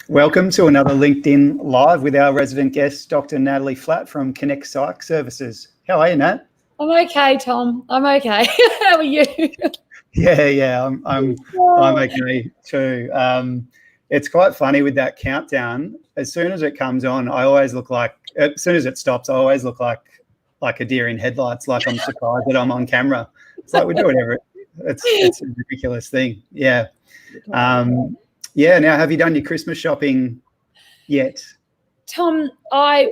Welcome to another LinkedIn Live with our resident guest, Dr. Natalie Flatt from Connect Psych Services. How are you, Nat? I'm okay, Tom. I'm okay. How are you? Yeah, I'm okay too. It's quite funny with that countdown. As soon as it comes on, I always look like, as soon as it stops, I always look like a deer in headlights, like I'm surprised that I'm on camera. It's like we do whatever. It's a ridiculous thing. Yeah. Now, have you done your Christmas shopping yet? Tom,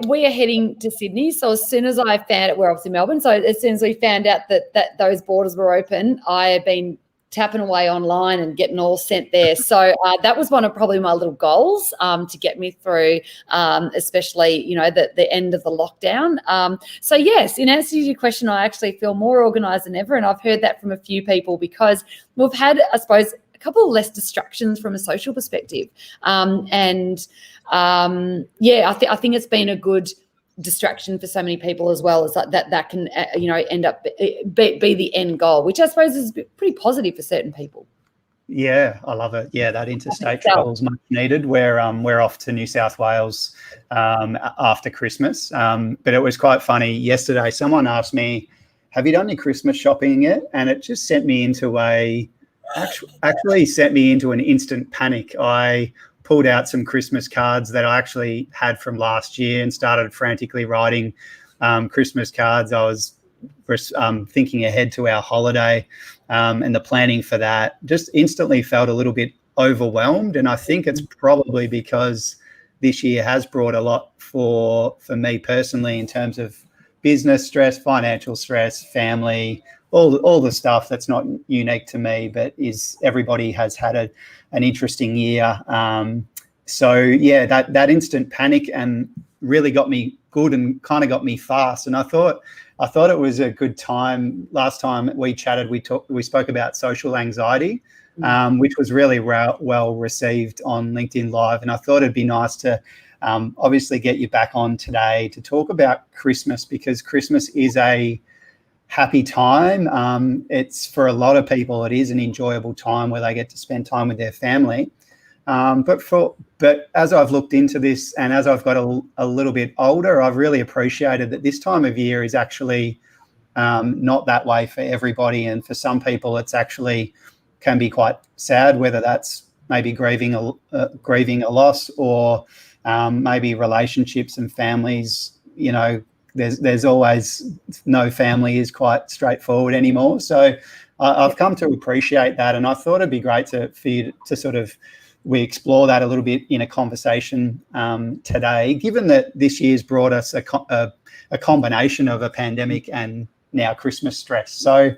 we are heading to Sydney. So as soon as I found it, we're obviously Melbourne. So as soon as we found out that those borders were open, I have been tapping away online and getting all sent there. So that was one of probably my little goals to get me through, especially, the end of the lockdown. So yes, in answer to your question, I actually feel more organised than ever. And I've heard that from a few people because we've had, I suppose, a couple of less distractions from a social perspective. I think it's been a good distraction for so many people as well, as that can end up be the end goal, which I suppose is pretty positive for certain people. Yeah, I love it. Yeah, that interstate travel is much needed. We're off to New South Wales after Christmas, but it was quite funny yesterday. Someone asked me, "Have you done your Christmas shopping yet?" And it just sent me into an instant panic. I pulled out some Christmas cards that I actually had from last year and started frantically writing Christmas cards. I was thinking ahead to our holiday and the planning for that. Just instantly felt a little bit overwhelmed, and I think it's probably because this year has brought a lot for me personally in terms of business stress, financial stress, family, all the stuff that's not unique to me, but everybody has had an interesting year. That instant panic and really got me good and kind of got me fast. And I thought it was a good time. Last time we chatted, we spoke about social anxiety, which was really well received on LinkedIn Live. And I thought it'd be nice to obviously get you back on today to talk about Christmas, because Christmas is a happy time. It's, for a lot of people, it is an enjoyable time where they get to spend time with their family. But as I've looked into this and as I've got a little bit older, I've really appreciated that this time of year is actually not that way for everybody. And for some people, it's actually can be quite sad, whether that's maybe grieving a loss or maybe relationships and families. There's always no family is quite straightforward anymore. So I've come to appreciate that, and I thought it'd be great for you to sort of we explore that a little bit in a conversation today, given that this year's brought us a combination of a pandemic and now Christmas stress. So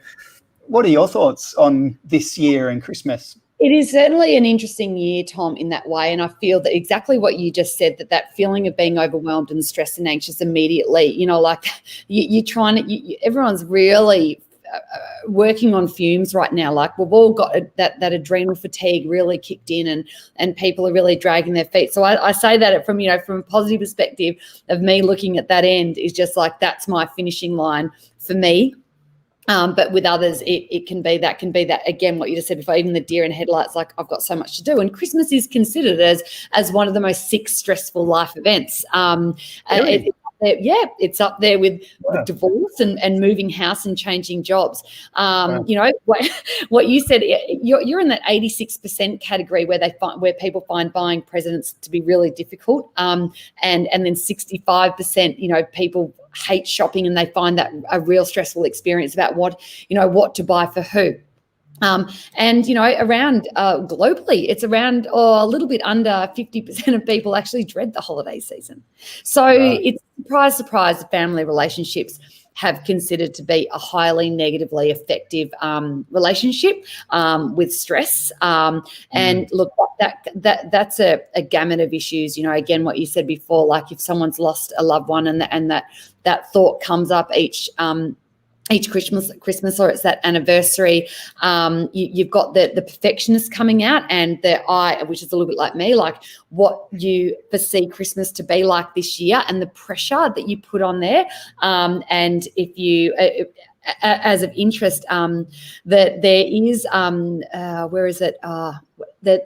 what are your thoughts on this year and Christmas? It is certainly an interesting year, Tom, in that way. And I feel that exactly what you just said, that feeling of being overwhelmed and stressed and anxious immediately, everyone's really working on fumes right now. Like, we've all got that adrenal fatigue really kicked in, and people are really dragging their feet. So I say that from a positive perspective of me looking at that end is just like, that's my finishing line for me. But with others, it can be that again, what you just said before, even the deer in headlights, like, I've got so much to do. And Christmas is considered as one of the most stressful life events. Really? It's up there with divorce and moving house and changing jobs. What you said, you're in that 86% category where people find buying presents to be really difficult, and then 65%, people hate shopping and they find that a real stressful experience about what to buy for who. Around globally, it's around a little bit under 50% of people actually dread the holiday season. So It's surprise, family relationships have considered to be a highly negatively affective relationship with stress. And look, that's a gamut of issues. Again, what you said before, like if someone's lost a loved one and that thought comes up each Christmas, or it's that anniversary, you've got the perfectionist coming out, and which is a little bit like me, like what you foresee Christmas to be like this year and the pressure that you put on there. And if you, as of interest, that there is, where is it? that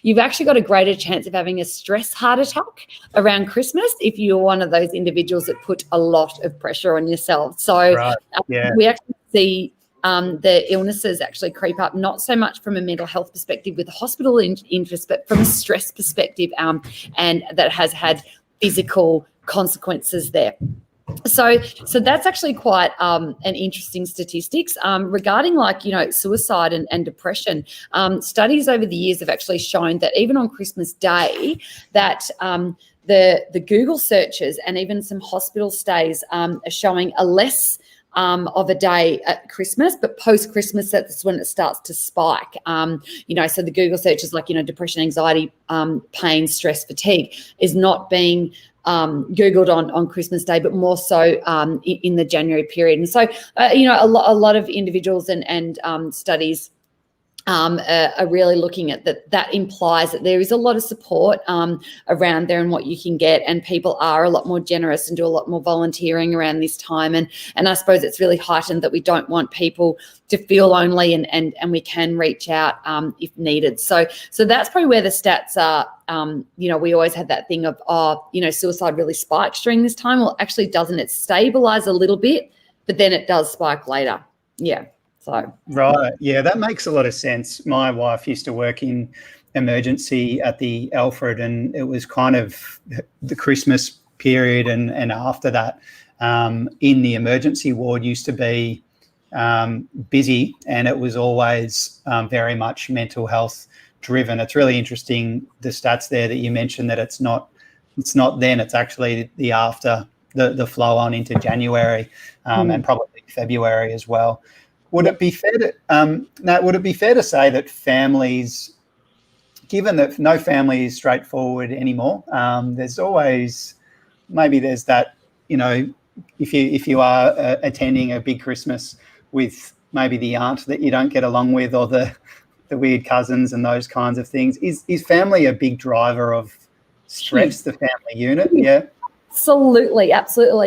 you've actually got a greater chance of having a stress heart attack around Christmas if you're one of those individuals that put a lot of pressure on yourself. So Right. Yeah. we actually see the illnesses actually creep up, not so much from a mental health perspective with the hospital interest, but from a stress perspective, and that has had physical consequences there. So that's actually quite an interesting statistics regarding, like, suicide and depression. Studies over the years have actually shown that even on Christmas Day, that the Google searches and even some hospital stays are showing a less of a day at Christmas, but post-Christmas, that's when it starts to spike. So the Google searches like, depression, anxiety, pain, stress, fatigue is not being Googled on Christmas Day, but more so in the January period. And so, a lot of individuals and studies are really looking at that implies that there is a lot of support around there and what you can get, and people are a lot more generous and do a lot more volunteering around this time. And I suppose it's really heightened that we don't want people to feel lonely, and we can reach out if needed. So that's probably where the stats are. We always had that thing of, suicide really spikes during this time. Well, actually doesn't. It stabilizes a little bit, but then it does spike later. Yeah. So. Right. Yeah, that makes a lot of sense. My wife used to work in emergency at the Alfred, and it was kind of the Christmas period and after that in the emergency ward used to be busy, and it was always very much mental health driven. It's really interesting, the stats there that you mentioned, that it's not then, it's actually the after, the flow on into January and probably February as well. Would it be fair to, Nat, would it be fair to say that families, given that no family is straightforward anymore, there's always, maybe there's that, if you are attending a big Christmas with maybe the aunt that you don't get along with, or the weird cousins and those kinds of things, is family a big driver of stress, the family unit? Yeah. Absolutely.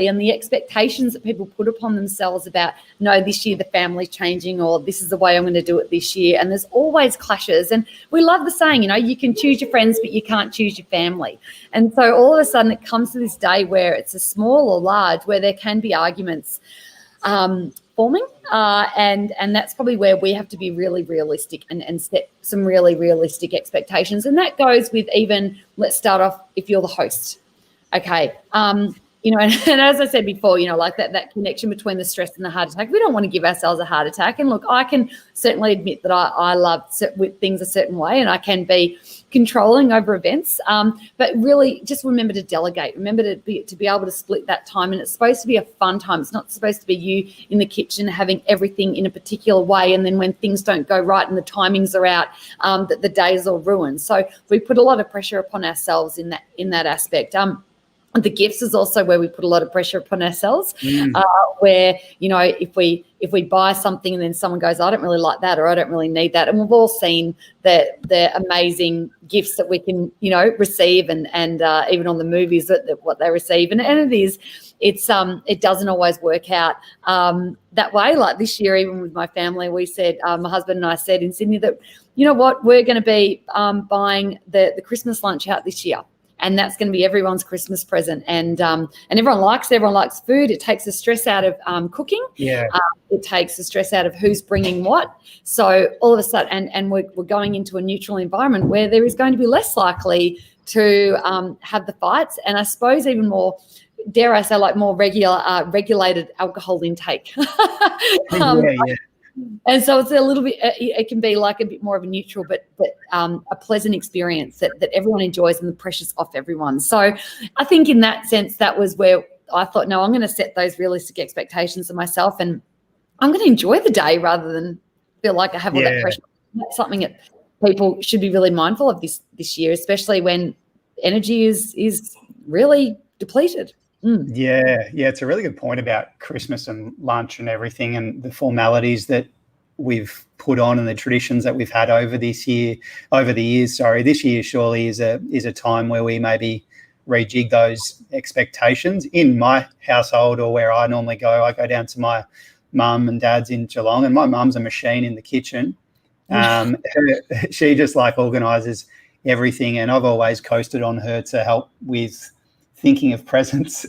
And the expectations that people put upon themselves about, no, this year the family's changing, or this is the way I'm going to do it this year. And there's always clashes. And we love the saying, you can choose your friends, but you can't choose your family. And so all of a sudden it comes to this day where it's a small or large, where there can be arguments forming. And that's probably where we have to be really realistic and set some really realistic expectations. And that goes with even, let's start off, if you're the host. Okay. And as I said before, like that connection between the stress and the heart attack, we don't want to give ourselves a heart attack. And look, I can certainly admit that I love things a certain way, and I can be controlling over events. But really just remember to delegate. Remember to be able to split that time. And it's supposed to be a fun time. It's not supposed to be you in the kitchen having everything in a particular way, and then when things don't go right and the timings are out, that the day is all ruined. So we put a lot of pressure upon ourselves in that aspect. The gifts is also where we put a lot of pressure upon ourselves, where, if we buy something and then someone goes, I don't really like that, or I don't really need that. And we've all seen the amazing gifts that we can, receive, and even on the movies that what they receive. And it doesn't always work out that way. Like this year, even with my family, we said, my husband and I said in Sydney that, you know what, we're going to be buying the Christmas lunch out this year. And that's going to be everyone's Christmas present, and everyone likes food. It takes the stress out of cooking. Yeah, it takes the stress out of who's bringing what. So all of a sudden, and we're going into a neutral environment where there is going to be less likely to have the fights, and I suppose even more, dare I say, like more regulated alcohol intake. And so it's a little bit, it can be like a bit more of a neutral, but a pleasant experience that everyone enjoys, and the pressure's off everyone. So I think in that sense, that was where I thought, no, I'm going to set those realistic expectations of myself, and I'm going to enjoy the day rather than feel like I have all that pressure. That's something that people should be really mindful of this year, especially when energy is really depleted. Yeah, it's a really good point about Christmas and lunch and everything, and the formalities that we've put on and the traditions that we've had over the years. This year surely is a time where we maybe rejig those expectations. In my household, or where I normally go, I go down to my mum and dad's in Geelong, and my mum's a machine in the kitchen. She just like organises everything, and I've always coasted on her to help with thinking of presents.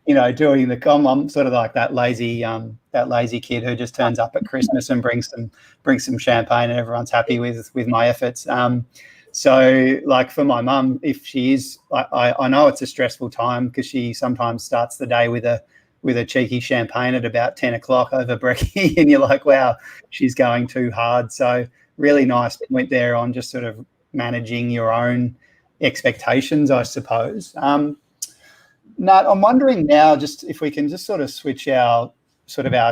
Doing I'm sort of like that lazy kid who just turns up at Christmas and brings some champagne, and everyone's happy with my efforts. So like for my mum, if she is, I know it's a stressful time because she sometimes starts the day with a cheeky champagne at about 10 o'clock over brekkie, and you're like, wow, she's going too hard. So really nice point there on just sort of managing your own expectations, I suppose. Nat, I'm wondering now, just if we can just sort of switch our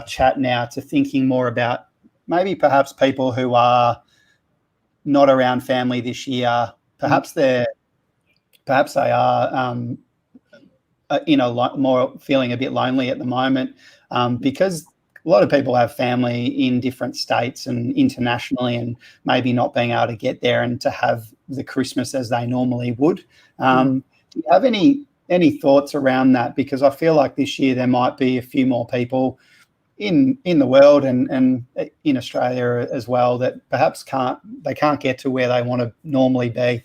chat now to thinking more about maybe perhaps people who are not around family this year. Perhaps they are, more feeling a bit lonely at the moment, because a lot of people have family in different states and internationally, and maybe not being able to get there and to have the Christmas as they normally would. Do you have any thoughts around that? Because I feel like this year there might be a few more people in the world and in Australia as well that perhaps can't get to where they want to normally be.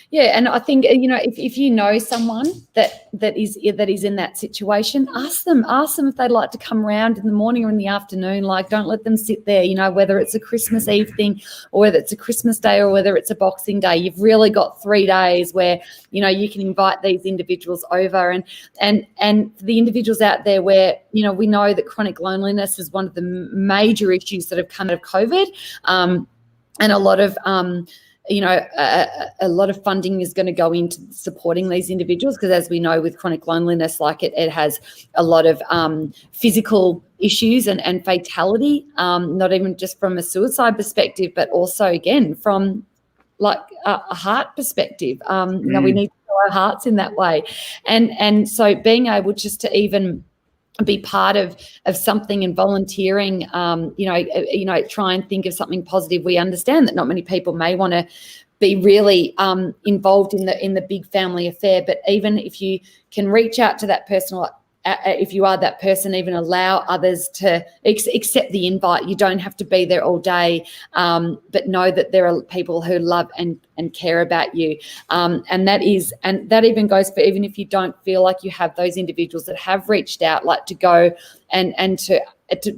Yeah, and I think if you know someone that is in that situation, ask them if they'd like to come around in the morning or in the afternoon. Like, don't let them sit there. Whether it's a Christmas Eve thing or whether it's a Christmas Day or whether it's a Boxing Day, you've really got 3 days where you can invite these individuals over, and for the individuals out there where we know that chronic loneliness is one of the major issues that have come out of COVID, and a lot of a lot of funding is going to go into supporting these individuals, because as we know with chronic loneliness, like it has a lot of physical issues and fatality, not even just from a suicide perspective, but also again from like a heart perspective. We need to know our hearts in that way, and so being able just to even be part of something and volunteering, try and think of something positive. We understand that not many people may want to be really involved in the big family affair, but even if you can reach out to that person, if you are that person, even allow others to accept the invite. You don't have to be there all day, but know that there are people who love and care about you. And that even goes for even if you don't feel like you have those individuals that have reached out, like to go and to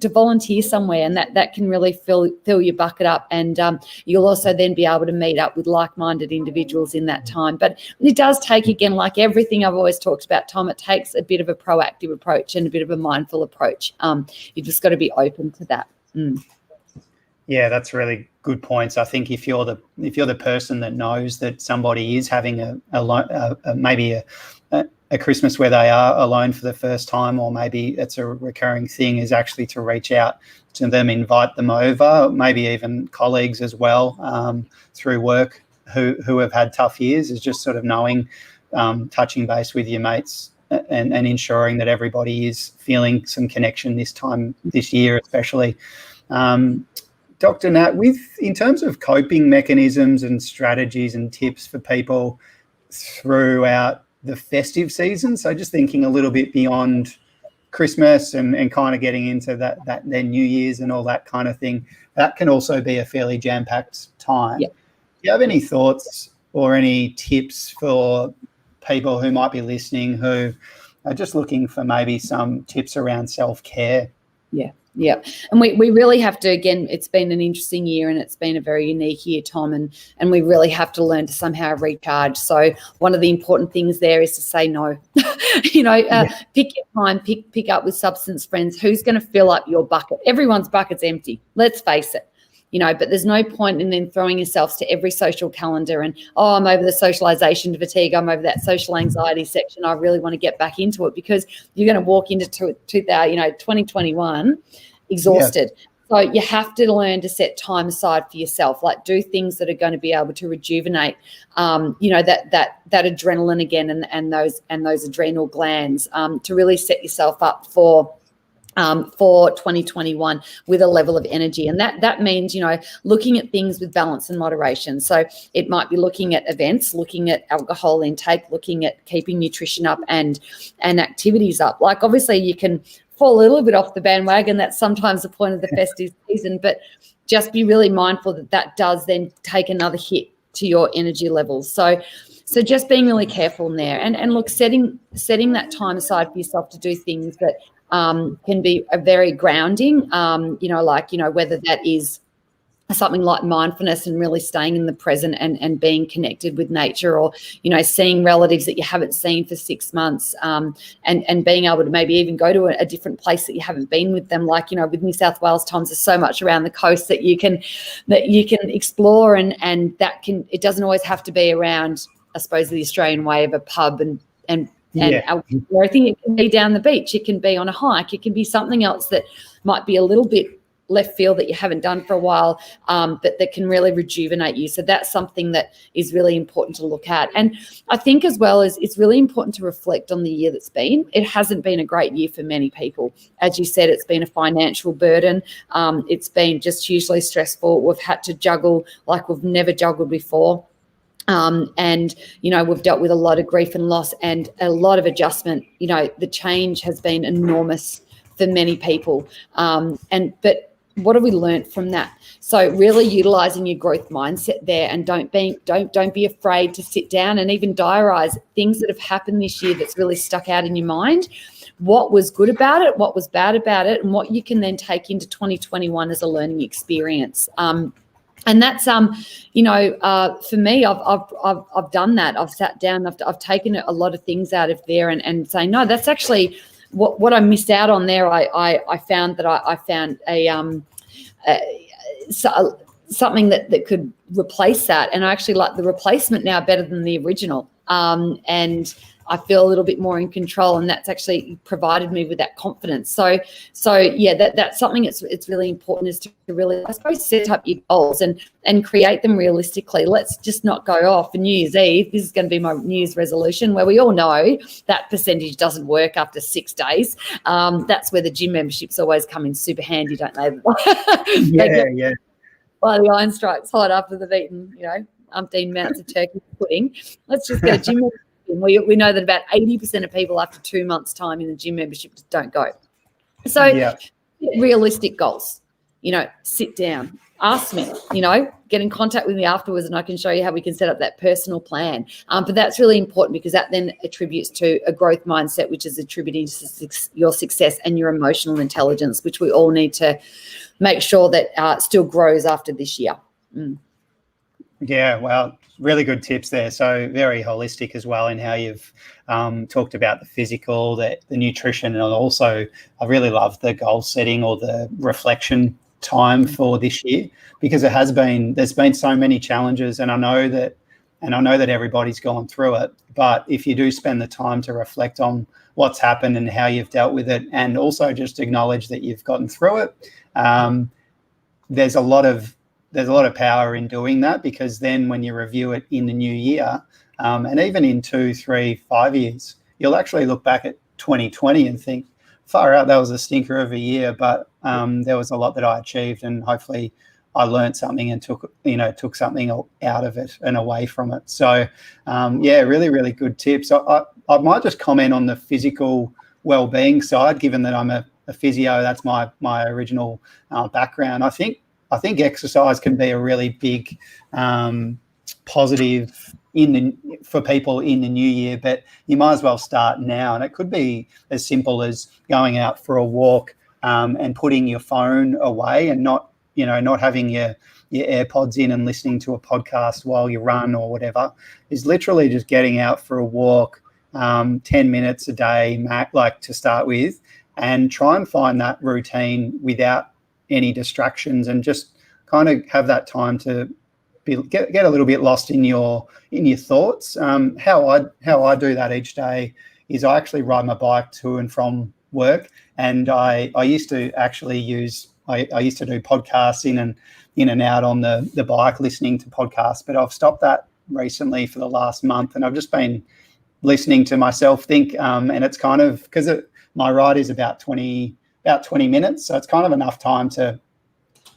volunteer somewhere, and that can really fill your bucket up, and you'll also then be able to meet up with like-minded individuals in that time. But it does take, again, like everything I've always talked about, Tom, it takes a bit of a proactive approach and a bit of a mindful approach. You've just got to be open to that. Yeah, that's really good points. I think if you're the person that knows that somebody is having maybe a Christmas where they are alone for the first time, or maybe it's a recurring thing, is actually to reach out to them, invite them over, maybe even colleagues as well, through work who have had tough years, is just sort of knowing, touching base with your mates and ensuring that everybody is feeling some connection this year especially. Dr. Nat, in terms of coping mechanisms and strategies and tips for people throughout the festive season, so just thinking a little bit beyond Christmas and kind of getting into that then New Year's and all that kind of thing, that can also be a fairly jam-packed time. Yeah. Do you have any thoughts or any tips for people who might be listening who are just looking for maybe some tips around self-care? Yeah. And we really have to, again, it's been an interesting year and it's been a very unique year, Tom, and we really have to learn to somehow recharge. So one of the important things there is to say no. Pick your time, pick up with substance friends. Who's going to fill up your bucket? Everyone's bucket's empty. Let's face it. But there's no point in then throwing yourselves to every social calendar and, I'm over the socialization fatigue, I'm over that social anxiety section, I really want to get back into it, because you're going to walk into 2021 exhausted. Yeah. So you have to learn to set time aside for yourself, like do things that are going to be able to rejuvenate, that adrenaline again and those adrenal glands, to really set yourself up for 2021 with a level of energy. And that means, looking at things with balance and moderation. So it might be looking at events, looking at alcohol intake, looking at keeping nutrition up and activities up. Like obviously you can fall a little bit off the bandwagon. That's sometimes the point of the festive season, but just be really mindful that that does then take another hit to your energy levels. So just being really careful in there, and look, setting that time aside for yourself to do things that can be a very grounding, whether that is something like mindfulness and really staying in the present and being connected with nature, or, seeing relatives that you haven't seen for 6 months, and being able to maybe even go to a different place that you haven't been with them. Like, with New South Wales times, there's so much around the coast that you can explore, and it doesn't always have to be around, I suppose, the Australian way of a pub and everything. It can be down the beach, it can be on a hike, it can be something else that might be a little bit left field that you haven't done for a while, but that can really rejuvenate you. So that's something that is really important to look at. And I think as well as it's really important to reflect on the year that's been. It hasn't been a great year for many people. As you said, it's been a financial burden. It's been just hugely stressful. We've had to juggle like we've never juggled before. And we've dealt with a lot of grief and loss and a lot of adjustment. The change has been enormous for many people. But what have we learned from that? So really utilizing your growth mindset there, and don't be afraid to sit down and even diarize things that have happened this year that's really stuck out in your mind. What was good about it, what was bad about it, and what you can then take into 2021 as a learning experience. And that's for me, I've done that. I've sat down, I've taken a lot of things out of there and saying, no, that's actually what I missed out on there. I found that I found something that could replace that, and I actually like the replacement now better than the original. And I feel a little bit more in control, and that's actually provided me with that confidence. So yeah, that's something it's really important, is to really, I suppose, set up your goals and create them realistically. Let's just not go off for New Year's Eve. This is going to be my New Year's resolution, where we all know that percentage doesn't work after 6 days. That's where the gym memberships always come in super handy, don't they? Yeah. Well, the iron strikes hot after they've eaten, umpteen amounts of turkey pudding. Let's just get a gym membership. We know that about 80% of people after 2 months' time in the gym membership just don't go. So realistic goals, sit down, ask me, get in contact with me afterwards, and I can show you how we can set up that personal plan. But that's really important, because that then attributes to a growth mindset, which is attributing to your success and your emotional intelligence, which we all need to make sure that still grows after this year. Yeah, well, really good tips there. So very holistic as well in how you've talked about the physical, the nutrition, and also I really love the goal setting or the reflection time for this year, because there's been so many challenges, and I know that everybody's gone through it. But if you do spend the time to reflect on what's happened and how you've dealt with it, and also just acknowledge that you've gotten through it, there's a lot of power in doing that, because then when you review it in the new year, and even in 2, 3, 5 years, you'll actually look back at 2020 and think, far out, that was a stinker of a year, but there was a lot that I achieved, and hopefully I learned something and took something out of it and away from it. So really, really good tips. I might just comment on the physical well-being side, given that I'm a physio. That's my original background. I think exercise can be a really big positive for people in the new year, but you might as well start now. And it could be as simple as going out for a walk and putting your phone away, and not having your AirPods in and listening to a podcast while you run or whatever. Is literally just getting out for a walk, 10 minutes a day, like to start with, and try and find that routine without any distractions, and just kind of have that time to get a little bit lost in your thoughts. How I do that each day is I actually ride my bike to and from work, and I used to actually I used to do podcasts in and out on the bike, listening to podcasts, but I've stopped that recently for the last month, and I've just been listening to myself think, and it's kind of, because my ride is about 20 minutes, so it's kind of enough time to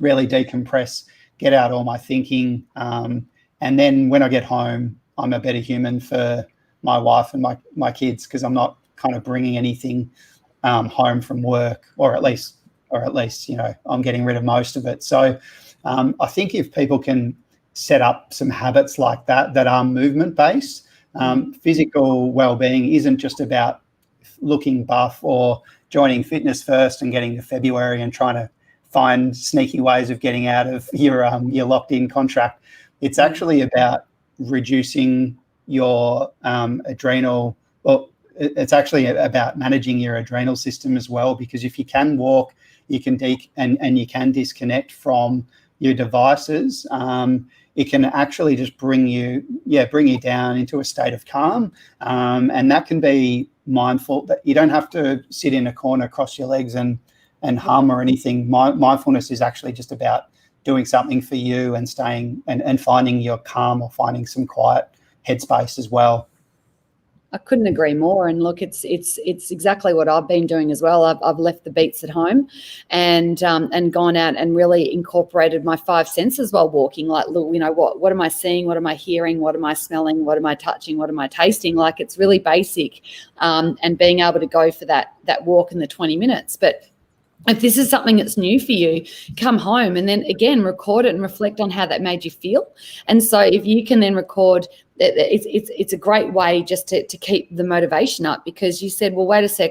really decompress, get out all my thinking, and then when I get home, I'm a better human for my wife and my kids, because I'm not kind of bringing anything home from work, or at least, I'm getting rid of most of it. So I think if people can set up some habits like that are movement-based, physical well-being isn't just about looking buff or joining Fitness First and getting to February and trying to find sneaky ways of getting out of your locked-in contract. It's actually about reducing your adrenal. Well, it's actually about managing your adrenal system as well, because if you can walk, you can and you can disconnect from your devices. It can actually just bring you down into a state of calm, and that can be mindful. That you don't have to sit in a corner, cross your legs, and hum or anything. Mindfulness is actually just about doing something for you and staying and finding your calm, or finding some quiet headspace as well. I couldn't agree more. And look, it's exactly what I've been doing as well. I've left the beats at home and gone out and really incorporated my 5 senses while walking. Like, look, what am I seeing? What am I hearing? What am I smelling? What am I touching? What am I tasting? Like, it's really basic, and being able to go for that walk in the 20 minutes. But if this is something that's new for you, come home and then again record it and reflect on how that made you feel. And so if you can then record, it's a great way just to keep the motivation up, because you said, well, wait a sec,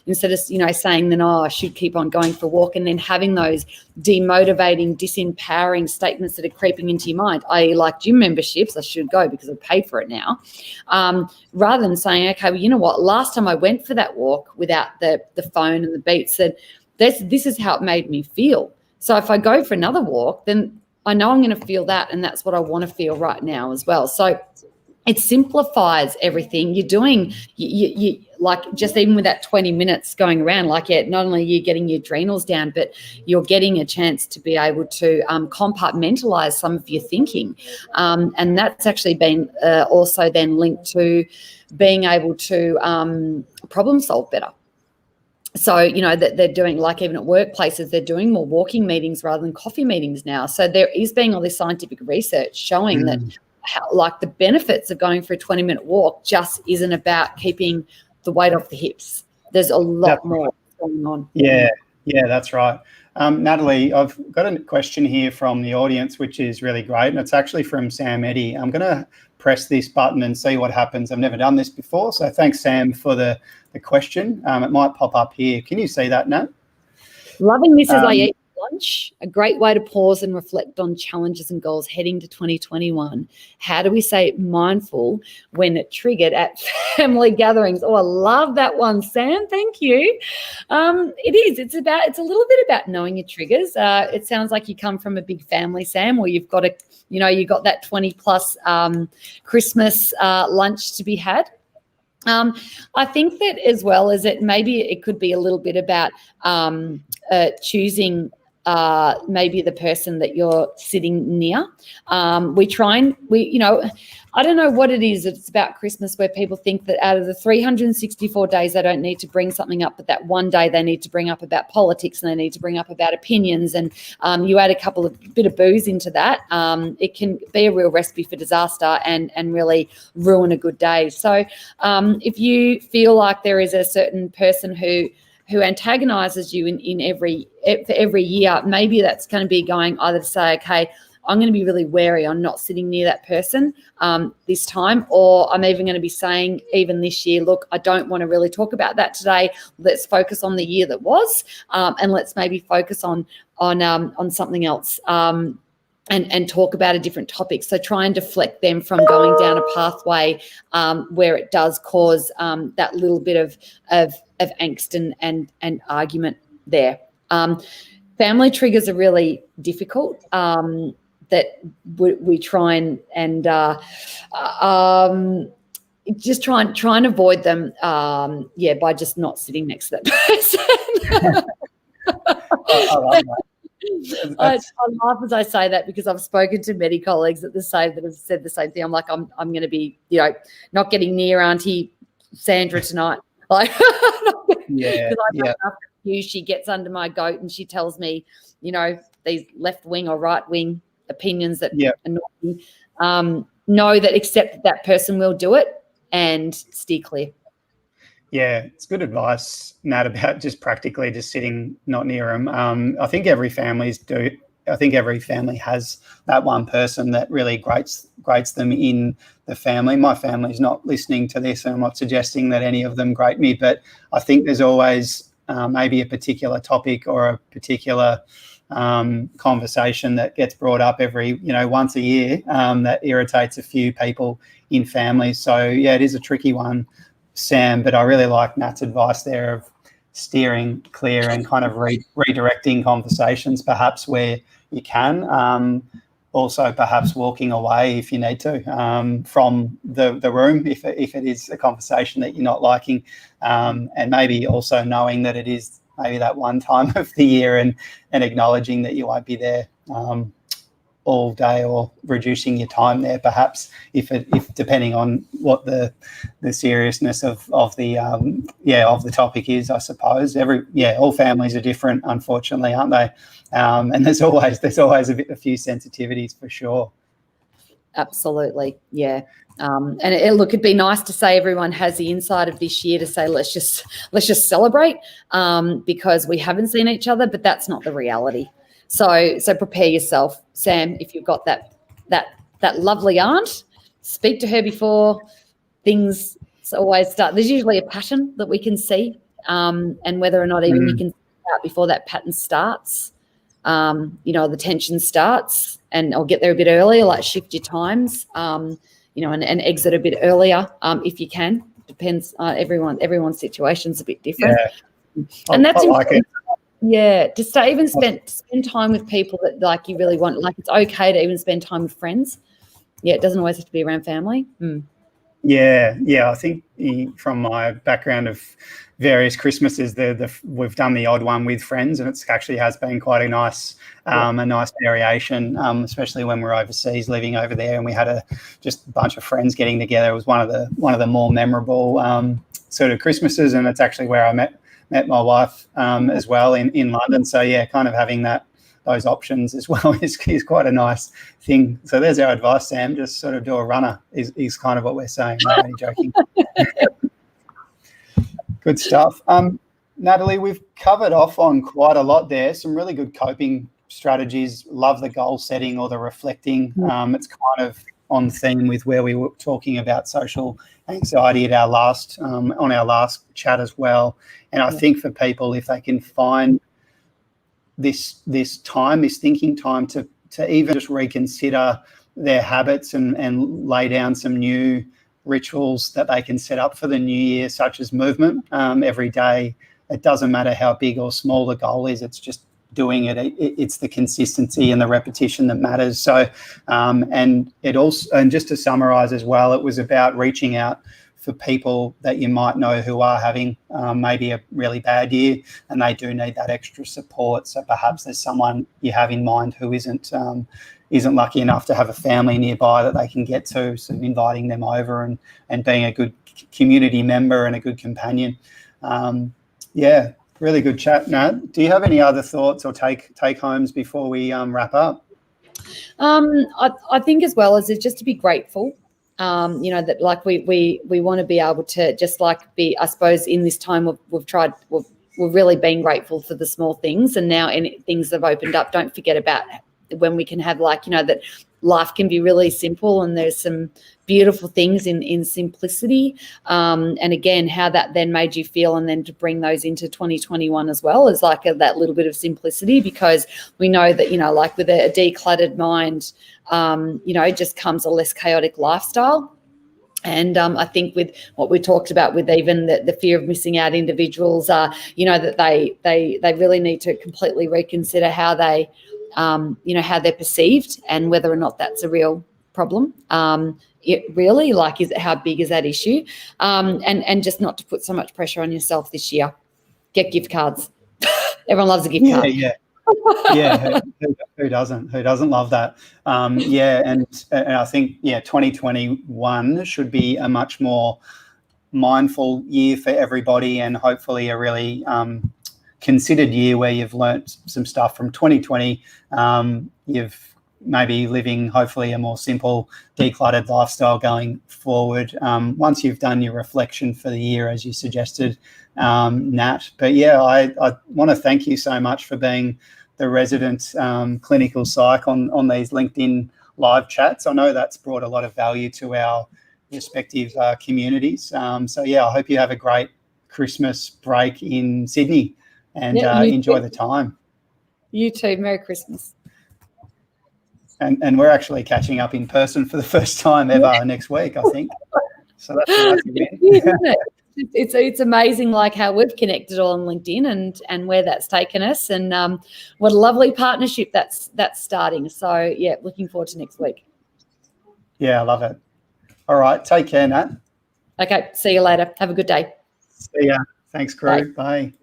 instead of saying then, I should keep on going for a walk, and then having those demotivating, disempowering statements that are creeping into your mind, i.e. like gym memberships, I should go because I've paid for it now, rather than saying, okay, well, you know what, last time I went for that walk without the phone and the beats, that this is how it made me feel. So if I go for another walk, then I know I'm going to feel that, and that's what I want to feel right now as well. So it simplifies everything. You're doing, you like, just even with that 20 minutes going around, like, not only are you getting your adrenals down, but you're getting a chance to be able to compartmentalize some of your thinking. And that's actually been also then linked to being able to problem solve better. So, that they're doing, like, even at workplaces, they're doing more walking meetings rather than coffee meetings now. So there is being all this scientific research showing that the benefits of going for a 20-minute walk just isn't about keeping the weight off the hips. There's a lot more going on. Yeah, that's right. Natalie, I've got a question here from the audience, which is really great, and it's actually from Sam Eddy. I'm going to press this button and see what happens. I've never done this before, so thanks, Sam, for the question. It might pop up here. Can you see that, Nat? Loving this as I eat lunch, a great way to pause and reflect on challenges and goals heading to 2021. How do we stay mindful when triggered at family gatherings? Oh, I love that one, Sam. Thank you. It's a little bit about knowing your triggers. It sounds like you come from a big family, Sam, or you've got you got that 20 plus Christmas lunch to be had. I think that as well as maybe it could be a little bit about choosing maybe the person that you're sitting near. I don't know what it is. It's about Christmas where people think that out of the 364 days, they don't need to bring something up, but that one day they need to bring up about politics and they need to bring up about opinions. And you add a bit of booze into that, it can be a real recipe for disaster and really ruin a good day. So if you feel like there is a certain person who antagonizes you in every year, maybe that's going to be going either to say, okay, I'm going to be really wary on not sitting near that person this time, or I'm even going to be saying even this year, look, I don't want to really talk about that today. Let's focus on the year that was, and let's maybe focus on something else. And talk about a different topic. So try and deflect them from going down a pathway where it does cause that little bit of angst and argument there. Family triggers are really difficult. That we try and just try and avoid them. By just not sitting next to that person. I love that. I laugh as I say that because I've spoken to many colleagues that have said the same thing. I'm like, I'm going to be, not getting near Auntie Sandra tonight. Like, she gets under my goat and she tells me, these left wing or right wing opinions that annoy me. Know that accept that person will do it and steer clear. Yeah, it's good advice, Nat, about just practically just sitting not near them. I think every family has that one person that really grates them in the family. My family's not listening to this, and I'm not suggesting that any of them grate me, but I think there's always maybe a particular topic or a particular conversation that gets brought up every, once a year that irritates a few people in families. So, yeah, it is a tricky one, Sam, but I really like Nat's advice there of steering clear and kind of redirecting conversations perhaps where you can. Also perhaps walking away if you need to from the room if it is a conversation that you're not liking, and maybe also knowing that it is maybe that one time of the year and acknowledging that you won't be there all day, or reducing your time there perhaps if depending on what the seriousness of the topic is, I suppose. All families are different, unfortunately, aren't they? And there's always a few sensitivities for sure. Absolutely, yeah. And it'd be nice to say everyone has the insight of this year to say let's just celebrate because we haven't seen each other, but that's not the reality. So prepare yourself, Sam. If you've got that lovely aunt, speak to her before things always start. There's usually a pattern that we can see, and whether or not even you can start before that pattern starts. The tension starts, and I'll get there a bit earlier, like shift your times, and exit a bit earlier if you can. Depends. Everyone's situation's a bit different, and that's important. Yeah, to spend time with people that like you really want. Like it's okay to even spend time with friends. Yeah, it doesn't always have to be around family. Yeah. I think from my background of various Christmases, we've done the odd one with friends, and it actually has been quite a nice variation, especially when we're overseas, living over there, and we had just a bunch of friends getting together. It was one of the more memorable sort of Christmases, and it's actually where I met my wife as well in London. So yeah, kind of having those options as well is quite a nice thing. So there's our advice, Sam. Just sort of do a runner is kind of what we're saying. I'm only joking. Good stuff. Natalie, we've covered off on quite a lot there. Some really good coping strategies. Love the goal setting or the reflecting. It's kind of on theme with where we were talking about social anxiety at on our last chat as well. And I think for people, if they can find this thinking time to even just reconsider their habits and lay down some new rituals that they can set up for the new year, such as movement every day. It doesn't matter how big or small the goal is, it's just doing it. It's the consistency and the repetition that matters. So and just to summarize as well, it was about reaching out for people that you might know who are having maybe a really bad year and they do need that extra support. So perhaps there's someone you have in mind who isn't lucky enough to have a family nearby that they can get to, so inviting them over and being a good community member and a good companion. Really good chat, Nat. Do you have any other thoughts or take homes before we wrap up? I think as well as it's just to be grateful. That like we want to be able to just like be, I suppose, in this time we've really been grateful for the small things, and now things have opened up. Don't forget about when we can have that life can be really simple, and there's some beautiful things in simplicity. And again, how that then made you feel, and then to bring those into 2021 as well is like that little bit of simplicity, because we know that, like with a decluttered mind, just comes a less chaotic lifestyle. And I think with what we talked about with even the fear of missing out individuals, that they really need to completely reconsider how they, how they're perceived and whether or not that's a real problem. It really, how big is that issue? And just not to put so much pressure on yourself this year. Get gift cards. Everyone loves a gift card. Yeah. Who doesn't love that? And I think 2021 should be a much more mindful year for everybody, and hopefully a really considered year where you've learnt some stuff from 2020. You've maybe living hopefully a more simple, decluttered lifestyle going forward once you've done your reflection for the year, as you suggested, Nat. But yeah, I want to thank you so much for being the resident clinical psych on these LinkedIn live chats. I know that's brought a lot of value to our respective communities. So yeah, I hope you have a great Christmas break in Sydney and enjoy the time. You too. Merry Christmas. And we're actually catching up in person for the first time ever next week, I think. So that's a win. Isn't it? It's amazing, like how we've connected on LinkedIn and where that's taken us, and what a lovely partnership that's starting. So yeah, looking forward to next week. Yeah, I love it. All right, take care, Nat. Okay, see you later. Have a good day. See ya. Thanks, crew. Bye.